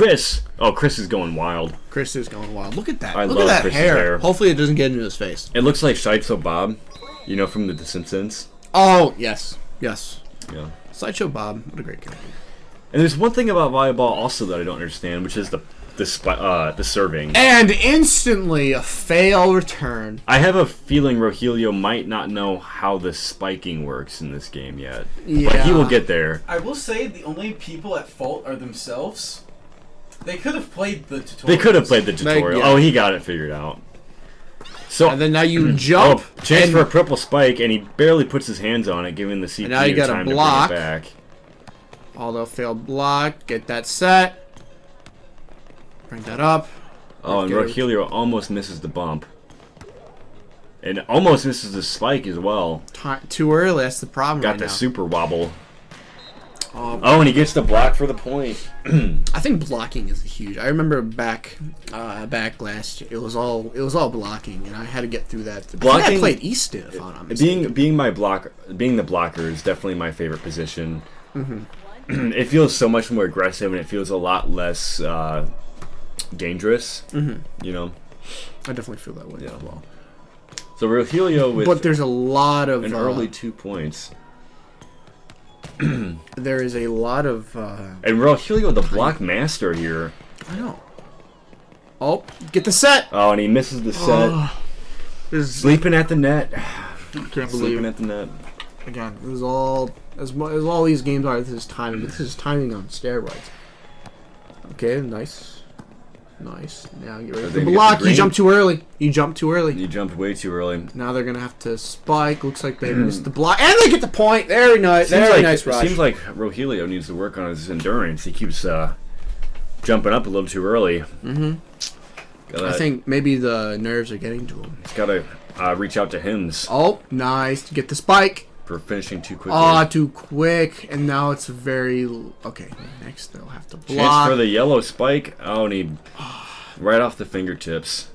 Chris. Oh, Chris is going wild. Chris is going wild. Look at that. I Look love at that Chris's hair. hair. Hopefully it doesn't get into his face. It looks like Sideshow Bob, you know, from The Simpsons. Oh, yes. Yes. Yeah. Sideshow Bob. What a great character. And there's one thing about volleyball also that I don't understand, which is the serving. And instantly a fail return. I have a feeling Rogelio might not know how the spiking works in this game yet. Yeah. But he will get there. I will say the only people at fault are themselves. They could have played the tutorial. They could have played the tutorial. yeah. Oh, he got it figured out. So And then now you jump. chance and for a purple spike, and he barely puts his hands on it, giving the CPU now you gotta time block. to bring it back. Although failed block. Get that set. Bring that up. Oh, and Get it. Rogelio almost misses the bump. And almost misses the spike as well. Too early. That's the problem Got right the now. super wobble. Oh, Oh, and he gets the block for the point. I think blocking is huge. I remember back last year, it was all blocking, and I had to get through that. Blocking- I played Easton, if I'm not mistaken. Being the blocker is definitely my favorite position. It feels so much more aggressive, and it feels a lot less dangerous. You know. I definitely feel that way as well. So Rogelio with But there's a lot of an early 2 points, there is a lot of and Rogelio the block master here. I know. Oh, get the set. Oh, and he misses the set. Sleeping at the net. Can't believe Sleeping it. at the net. Again, it was all as all these games are. This is timing. This is timing on steroids. Okay, nice. Now get ready Are for they the gonna get block. the You green? jumped too early. You jumped way too early. Now they're gonna have to spike. Looks like they missed the block, and they get the point. Very nice. Seems Very like, nice, Raj. Seems like Rogelio needs to work on his endurance. He keeps jumping up a little too early. I think maybe the nerves are getting to him. He's got to reach out to Hims Oh, nice to get the spike. for finishing too quickly. Ah, too quick, and now it's very okay. Next they'll have to Chance block. for the yellow spike. Oh, and he right off the fingertips.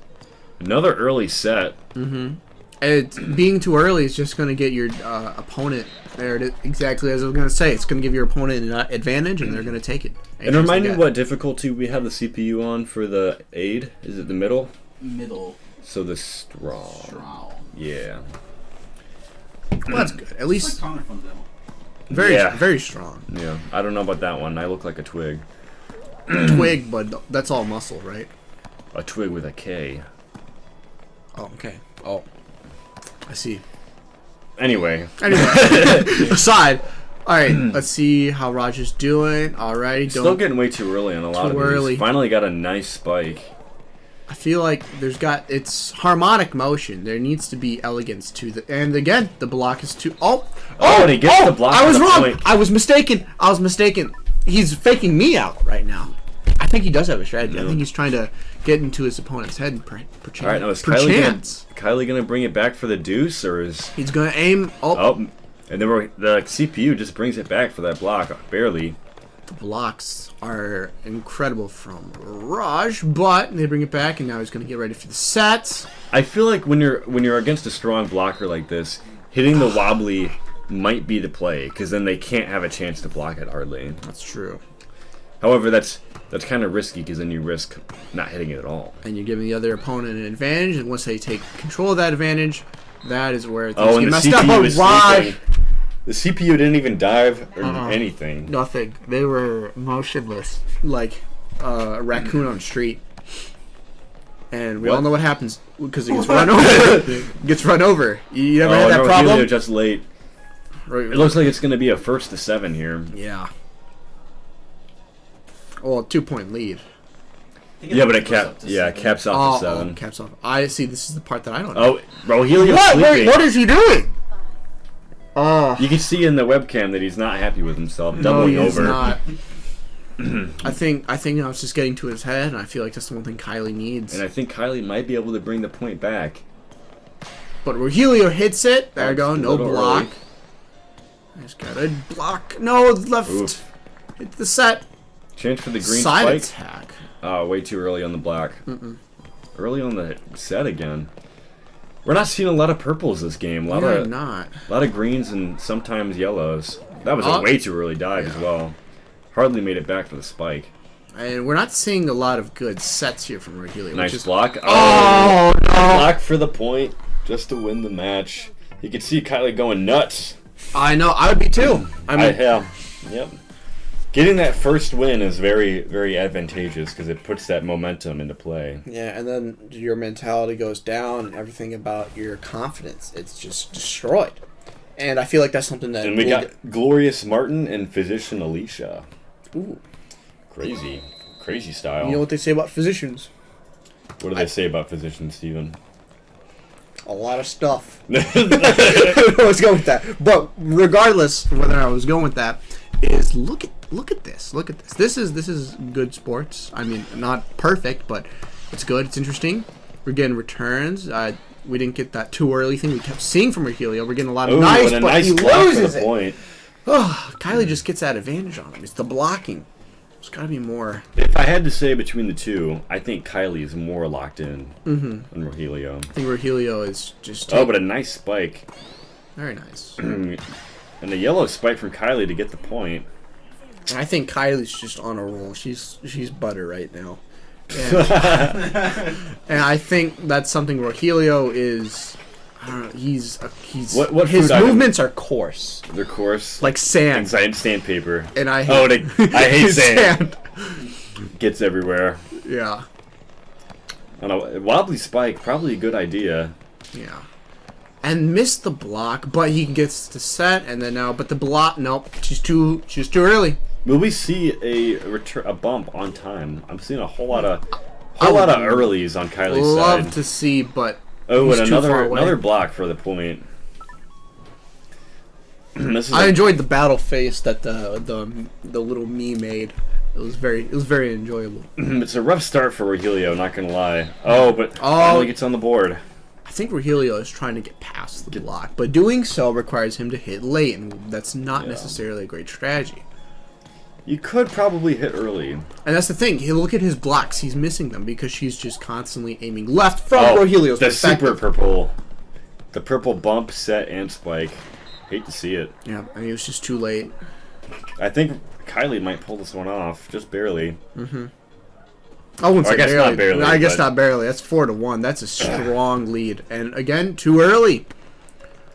Another early set. Being too early is just going to get your opponent there. Exactly as I was going to say, it's going to give your opponent an advantage, and they're going to take it. And remind me what difficulty we have the CPU on for the aid. Is it the middle? Middle. So the strong. Yeah. Well, that's good. At It's least like counter fundamental. very strong. Yeah. I don't know about that one. I look like a twig. Twig, but that's all muscle, right? A twig with a K. Oh, okay. Oh, I see. Anyway. Aside. All right, let's see how Roger's doing. Alrighty, Still getting way too early on a lot of these. early. Finally got a nice spike. I feel like it's harmonic motion. There needs to be elegance to the, and again, the block is too. And he gets the block. I was for the wrong. point. I was mistaken. He's faking me out right now. I think he does have a strategy. I think he's trying to get into his opponent's head. Perchance. All right, now is Perchance. Kylie gonna bring it back for the deuce, or is He's gonna aim. oh, and then the CPU just brings it back for that block, barely. The blocks are incredible from Raj, but they bring it back, and now he's gonna get ready for the sets. I feel like when you're against a strong blocker like this, hitting the wobbly might be the play, because then they can't have a chance to block it hardly. That's true. However, that's kind of risky, because then you risk not hitting it at all. And you're giving the other opponent an advantage, and once they take control of that advantage, that is where things Oh, and get the messed up. CPU is Raj. sleeping. The CPU didn't even dive or anything. Nothing. They were motionless, like a raccoon on the street. And we all know what happens because it gets run over. Gets run over. You never had that problem? Just late. It looks like it's going to be a 1st to 7 here. Yeah. Well, 2-point lead. Yeah, but it caps off at 7. Caps off. I see. This is the part that I don't know. Oh, Rogelio's What? sleeping. Wait, what is he doing? You can see in the webcam that he's not happy with himself. No, Doubling he is over. not. I think I was just getting to his head, and I feel like that's the one thing Kylie needs. And I think Kylie might be able to bring the point back. But Rogelio hits it. There we go. It's a No little block. early. He's got a block. No, left. Oof. Hit the set. Chance for the green Side spike. attack. Oh, way too early on the block. Early on the set again. We're not seeing a lot of purples this game. A We're not. lot of greens and sometimes yellows. That was a Oh. way too early dive as well. Hardly made it back for the spike. And we're not seeing a lot of good sets here from Rogelio. Nice block. Oh, no. Block for the point just to win the match. You can see Kylie going nuts. I know. I would be too. Yeah. Yep. Getting that first win is very, very advantageous because it puts that momentum into play. Yeah, and then your mentality goes down and everything about your confidence. It's just destroyed. And I feel like that's something that... And we got Glorious Martin and Physician Alicia. Ooh. Crazy style. You know what they say about physicians? What do they say about physicians, Steven? A lot of stuff. I was going with that. But regardless of whether I was going with that, is look at this. Look at this. This is good sports. I mean, not perfect, but it's good. It's interesting. We're getting returns. We didn't get that too early thing we kept seeing from Rogelio. We're getting a lot of but he loses it. Point. Oh, Kylie just gets that advantage on him. It's the blocking. There's got to be more. If I had to say between the two, I think Kylie is more locked in than Rogelio. I think Rogelio is just... but a nice spike. Very nice. And a yellow spike from Kylie to get the point. I think Kylie's just on a roll. She's butter right now. And I think that's something Rogelio is... I don't know. He's what his food movements are coarse. They're coarse. Like sand. Inside sandpaper. And I hate, I hate sand. Gets everywhere. Yeah. I don't know. Wobbly spike, probably a good idea. Yeah. And missed the block, but he gets the set, and then now, but the block, nope, she's too early. Will we see a bump on time? I'm seeing a whole lot of earlies on Kylie's side. Love to see, but and another block for the point. I enjoyed the battle face that the little me made. It was very enjoyable. It's a rough start for Rogelio, not gonna lie. But finally gets on the board. I think Rogelio is trying to get past the block, but doing so requires him to hit late, and that's not necessarily a great strategy. You could probably hit early. And that's the thing. Look at his blocks. He's missing them because she's just constantly aiming left from Rogelio's perspective. Super purple. The purple bump, set, and spike. Hate to see it. Yeah, and it was just too late. I think Kylie might pull this one off, just barely. I wouldn't say barely. Not barely. I guess not barely. That's 4-1. That's a strong lead. And again, too early.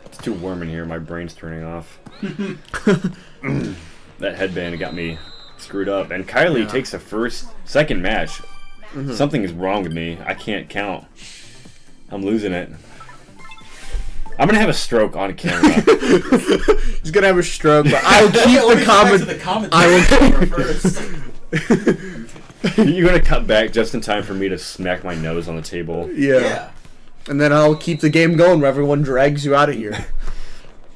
It's too warm in here. My brain's turning off. That headband got me screwed up. And Kylie takes the second match. Something is wrong with me. I can't count. I'm losing it. I'm gonna have a stroke on camera. He's gonna have a stroke, but I will keep the comment. I will keep. You're gonna cut back just in time for me to smack my nose on the table. Yeah. And then I'll keep the game going where everyone drags you out of here.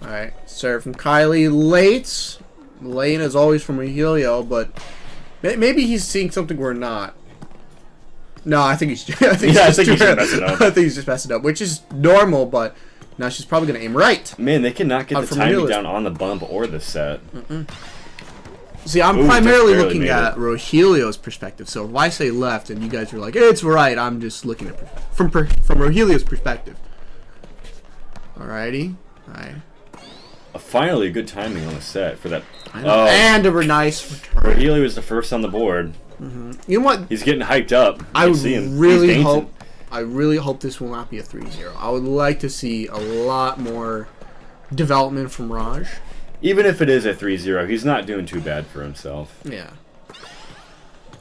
All right, serve from Kylie late. Lane is always from Rogelio, but maybe he's seeing something we're not. No, I think he's just messing up. I think he's just messing up, which is normal, but now she's probably going to aim right. Man, they cannot get the timing down on the bump or the set. See, I'm primarily looking at Rogelio's perspective, so if I say left and you guys are like, it's right, I'm just looking at from Rogelio's perspective. Alrighty. Alright. Finally, good timing on the set for that. And a nice return. Rogelio was the first on the board. You know what? He's getting hyped up. I really hope this will not be a 3-0. I would like to see a lot more development from Raj. Even if it is a 3-0, he's not doing too bad for himself. Yeah.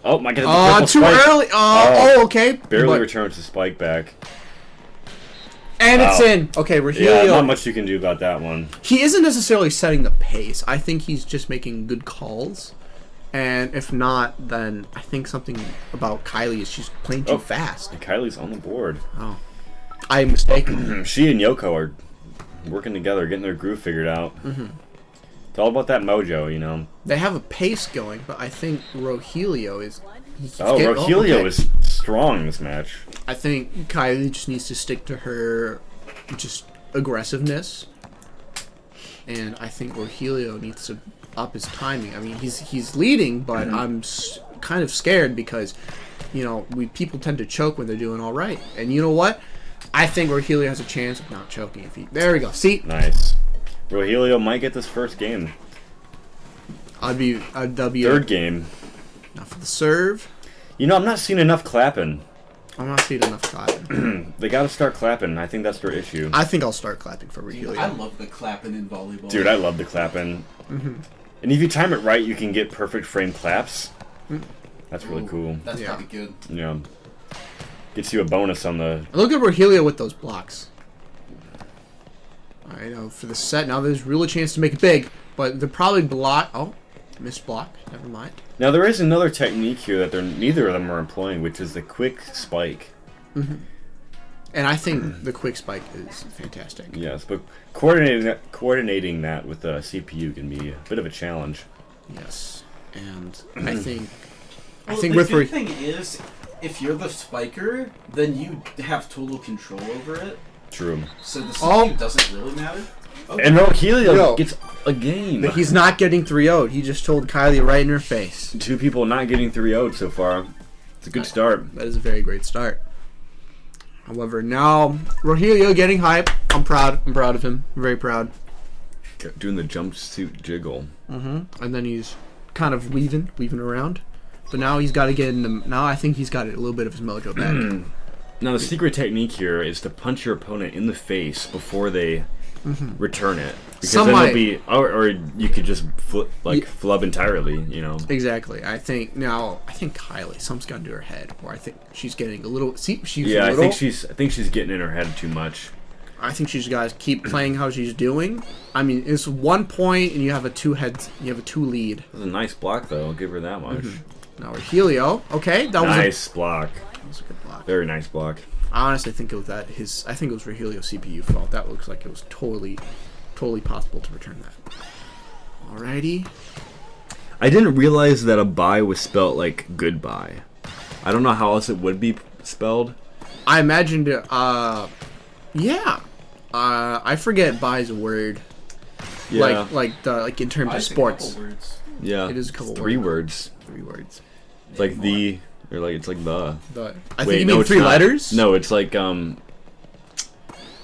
Oh my god! Too spike. Early. Okay. Barely returns the spike back. And it's in. Okay, Rogelio. Yeah, not much you can do about that one. He isn't necessarily setting the pace. I think he's just making good calls. And if not, then I think something about Kylie is she's playing too fast. And Kylie's on the board. Oh. I'm mistaken. She and Yoko are working together, getting their groove figured out. It's all about that mojo, you know. They have a pace going, but I think Rogelio is... Rogelio is strong in this match. I think Kylie just needs to stick to her just aggressiveness. And I think Rogelio needs to up his timing. I mean, he's leading, but I'm kind of scared because, you know, people tend to choke when they're doing all right. And you know what? I think Rogelio has a chance of not choking. There we go. See? Nice. Rogelio might get this first game. That'd be third game. Now for the serve. You know, I'm not seeing enough clapping. I'm not seeing enough clapping. They got to start clapping. I think that's their issue. I think I'll start clapping for Rogelio. I love the clapping in volleyball. Dude, I love the clapping. And if you time it right, you can get perfect frame claps. That's really cool. That's probably good. Yeah. Gets you a bonus on the... Look at Rogelio with those blocks. Alright, now for the set, now there's really a chance to make it big. But they're probably block... Oh, missed block. Never mind. Now, there is another technique here that neither of them are employing, which is the quick spike. And I think the quick spike is fantastic. Yes, but coordinating that with the CPU can be a bit of a challenge. Yes. And I think... Well, I think the with... good thing is, if you're the spiker, then you have total control over it. True. So the CPU doesn't really matter. Okay. And Rogelio gets a game. But he's not getting 3-0'd. He just told Kylie right in her face. 2 people not getting 3-0'd so far. It's a good start. That is a very great start. However, now Rogelio getting hype. I'm proud. I'm proud of him. I'm very proud. Doing the jumpsuit jiggle. And then he's kind of weaving around. But now he's got to get into... Now I think he's got a little bit of his mojo back. Now, the secret technique here is to punch your opponent in the face before they return it. Because then they'll be... Or you could just flub entirely, you know. Exactly. I think Kylie, something's got to do her head. Or I think she's getting a little... See, she's Yeah, a little, I think she's getting in her head too much. I think she's got to keep playing how she's doing. I mean, it's 1 point and you have a 2 lead. That was a nice block, though. I'll give her that much. Now Rogelio. Okay, that was nice block. That was a good block. Very nice block. I honestly think it was I think it was Rogelio's CPU fault. That looks like it was totally possible to return that. Alrighty. I didn't realize that a bye was spelled like goodbye. I don't know how else it would be spelled. I imagined it. Yeah. I forget bye's a word. Yeah. Like in terms of sports. A couple words. Yeah. It is a couple words. 3 words. 3 words. It's like the, or like it's like the. I think you mean 3 letters? No, it's like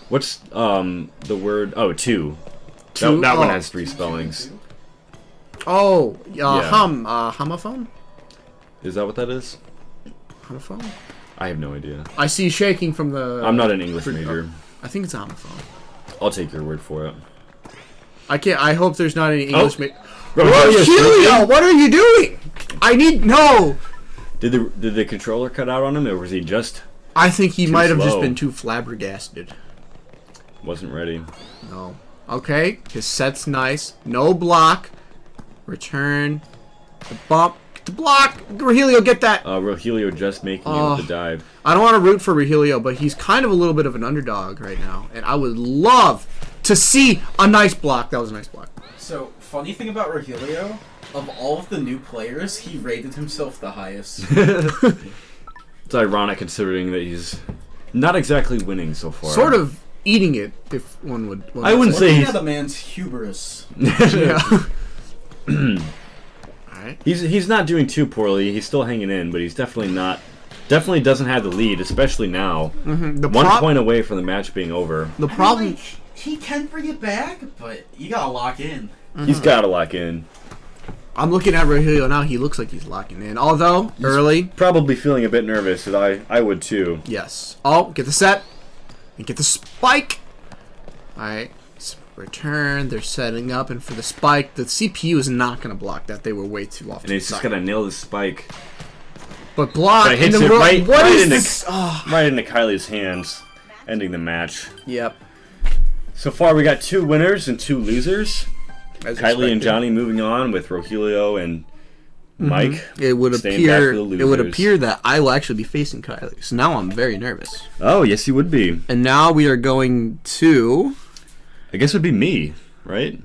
what's the word? Oh, 2. That one has 3 spellings. Oh, homophone? Is that what that is? Homophone? I have no idea. I see shaking from the... I'm not an English major. I think it's homophone. I'll take your word for it. I hope there's not any English major... Rogelio, what are you doing? I need... No! Did the controller cut out on him, or was he just... I think he might have just slow? been too flabbergasted. Wasn't ready. No. Okay, his set's nice. No block. Return. The bump. The block. Rogelio, get that. Rogelio just making it with the dive. I don't want to root for Rogelio, but he's kind of a little bit of an underdog right now. And I would love to see a nice block. That was a nice block. So, funny thing about Rogelio, of all of the new players, he rated himself the highest. It's ironic considering that he's not exactly winning so far. Sort of eating it, if one would. I wouldn't say he's the man's hubris. Yeah. Alright. He's not doing too poorly. He's still hanging in, but he's definitely not. Definitely doesn't have the lead, especially now. 1 point away from the match being over. The problem. He can bring it back, but you gotta lock in. He's gotta lock in. I'm looking at Rogelio now. He looks like he's locking in. Although, early. Probably feeling a bit nervous, and I would too. Yes. Oh, get the set. And get the spike. Alright. Return. They're setting up. And for the spike, the CPU is not going to block that. They were way too off. And he's just going to nail the spike. But block. But it hits it right into Kylie's hands, ending the match. Yep. So far, we got 2 winners and 2 losers. As Kylie expected. and Johnny moving on with Rogelio and Mike. It would staying back for the losers. It would appear that I will actually be facing Kylie. So now I'm very nervous. Oh, yes, you would be. And now we are going to... I guess it would be me, right?